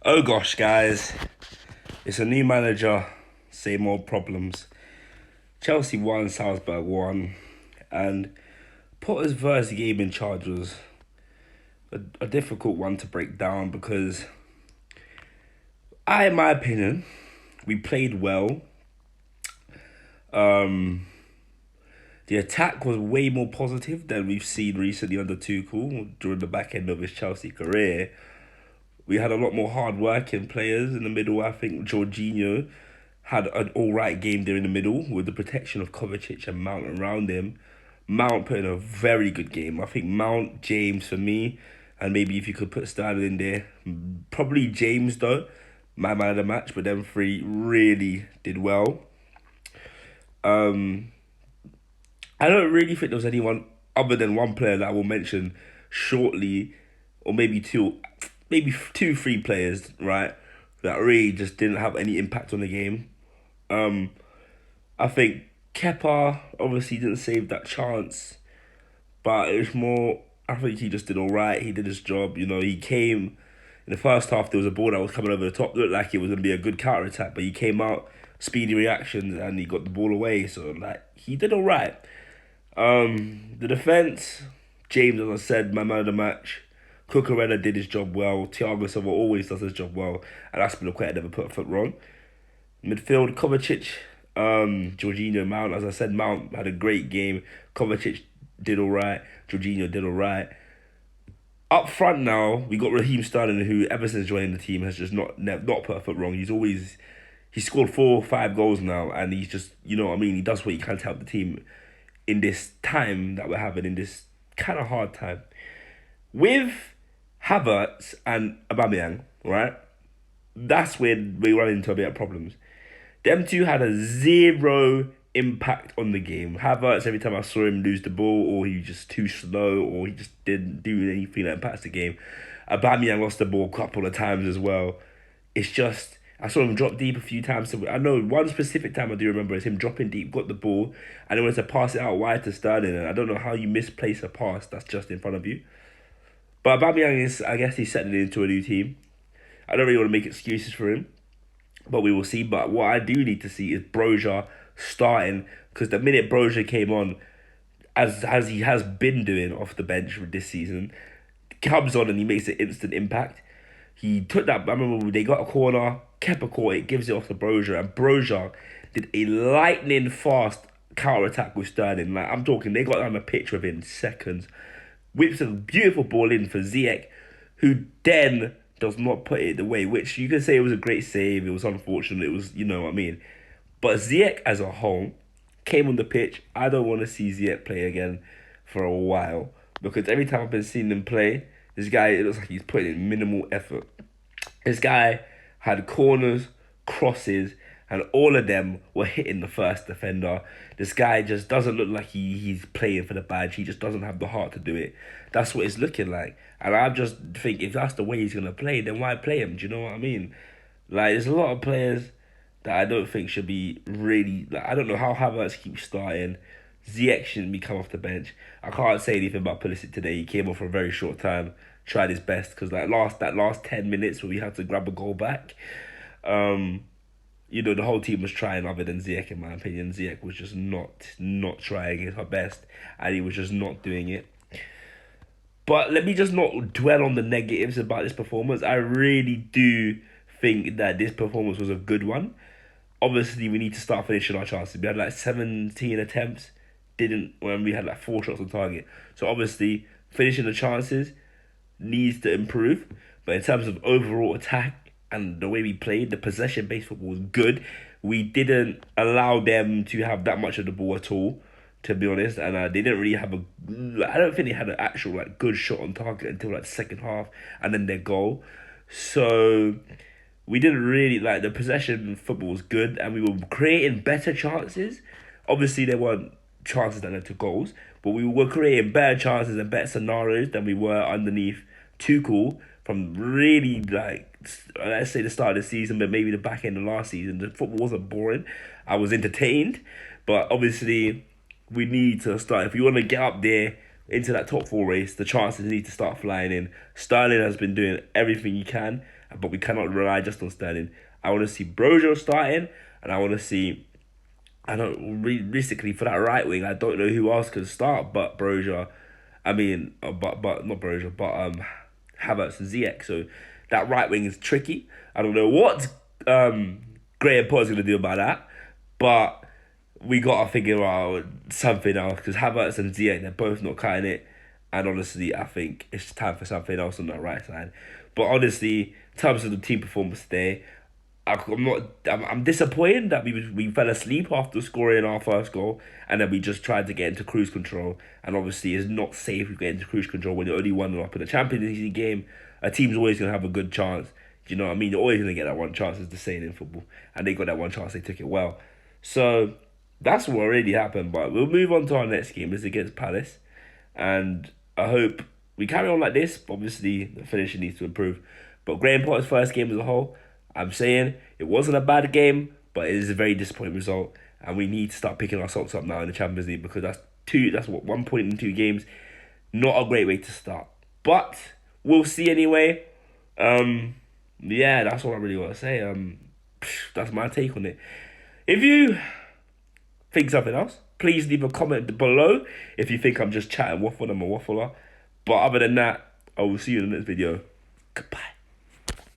Oh gosh, guys, it's a new manager, same old problems. Chelsea won, Salzburg won, and Potter's first game in charge was a difficult one to break down because in my opinion, we played well. Um, the attack was way more positive than we've seen recently under Tuchel during the back end of his Chelsea career. We had a lot more hard-working players in the middle. I think Jorginho had an all right game there in the middle with the protection of Kovacic and Mount around him. Mount put in a very good game. I think Mount, James for me, and maybe if you could put Sterling in there, probably James though, my man of the match. But them three really did well. Um, I don't really think there was anyone other than one player that I will mention shortly, or maybe two, three players, right, that really just didn't have any impact on the game. Um, I think Kepa obviously didn't save that chance, but it was more. I think he just did all right. He did his job. He came in the first half. There was a ball that was coming over the top. Looked like it was gonna be a good counter attack, but he came out speedy reactions and he got the ball away. So like he did all right. The defense, James, as I said, my man of the match. Cucurella did his job well. Thiago Silva always does his job well, and Aspilicueta never put a foot wrong. Midfield, Kovacic, Jorginho, Mount. As I said, Mount had a great game. Kovacic did all right. Jorginho did all right. Up front now, we got Raheem Sterling, who ever since joining the team has just not put a foot wrong. He scored 4 or 5 goals now, and he's just what I mean. He does what he can to help the team in this time that we're having in this kind of hard time with Havertz and Aubameyang. Right, that's where we run into a bit of problems. Them two had a zero impact on the game. Havertz, every time I saw him lose the ball, or he was just too slow, or he just didn't do anything that impacts the game. Aubameyang lost the ball a couple of times as well. It's just I saw him drop deep a few times. So I know one specific time I do remember is him dropping deep, got the ball, and then wanted to pass it out wide to Sterling. And I don't know how you misplace a pass that's just in front of you. But Aubameyang is, I guess, he's settling into a new team. I don't really want to make excuses for him, but we will see. But what I do need to see is Broja starting, because the minute Broja came on, as he has been doing off the bench this season, comes on and he makes an instant impact. He took that. I remember when they got a corner, Kepa caught it, gives it off to Broja, and Broja did a lightning fast counter attack with Sterling. Like I'm talking, they got on the pitch within seconds. Whips a beautiful ball in for Ziyech, who then does not put it away, which you could say it was a great save. It was unfortunate. It was, what I mean. But Ziyech as a whole came on the pitch. I don't want to see Ziyech play again for a while, because every time I've been seeing him play, this guy, it looks like he's putting in minimal effort. This guy had corners, crosses, and all of them were hitting the first defender. This guy just doesn't look like he's playing for the badge. He just doesn't have the heart to do it. That's what it's looking like. And I just think if that's the way he's going to play, then why play him? Do you know what I mean? Like, there's a lot of players that I don't think should be really... Like, I don't know how Havertz keeps starting. Ziyech shouldn't be come off the bench. I can't say anything about Pulisic today. He came off for a very short time, tried his best, because that last 10 minutes where we had to grab a goal back, the whole team was trying other than Ziyech, in my opinion. Ziyech was just not trying his best, and he was just not doing it. But let me just not dwell on the negatives about this performance. I really do think that this performance was a good one. Obviously, we need to start finishing our chances. We had like 17 attempts, didn't when we had like 4 shots on target. So obviously, finishing the chances needs to improve. But in terms of overall attack and the way we played, the possession-based football was good. We didn't allow them to have that much of the ball at all, to be honest. And they didn't really have I don't think they had an actual good shot on target until the second half, and then their goal. So we didn't really the possession football was good, and we were creating better chances. Obviously, there weren't chances that led to goals, but we were creating better chances and better scenarios than we were underneath Tuchel from really let's say the start of the season, but maybe the back end of last season. The football wasn't boring. I was entertained, but obviously we need to start if we want to get up there into that top four race, the chances need to start flying in. Sterling has been doing everything he can, but we cannot rely just on Sterling. I want to see Brojo starting, and I want to see. I don't realistically for that right wing. I don't know who else can start, but Broja. I mean, but not Broja, but Havertz and Ziyech. So that right wing is tricky. I don't know what Graham Potter's gonna do about that, but we gotta figure out something else because Havertz and Ziyech, they're both not cutting it, and honestly, I think it's time for something else on that right side. But honestly, in terms of the team performance today, I'm not. I'm disappointed that we fell asleep after scoring our first goal, and then we just tried to get into cruise control. And obviously, it's not safe to get into cruise control when you're only 1-0 up in a Champions League game. A team's always gonna have a good chance. Do you know what I mean? You're always gonna get that one chance, as the saying in football. And they got that one chance. They took it well. So that's what already happened. But we'll move on to our next game. It's against Palace, and I hope we carry on like this. Obviously, the finishing needs to improve. But Graham Potter's first game as a whole, I'm saying it wasn't a bad game, but it is a very disappointing result, and we need to start picking our socks up now in the Champions League because that's what 1 point in 2 games, not a great way to start. But we'll see anyway. Yeah, that's all I really want to say. That's my take on it. If you think something else, please leave a comment below. If you think I'm just chatting waffle, I'm a waffler. But other than that, I will see you in the next video. Goodbye.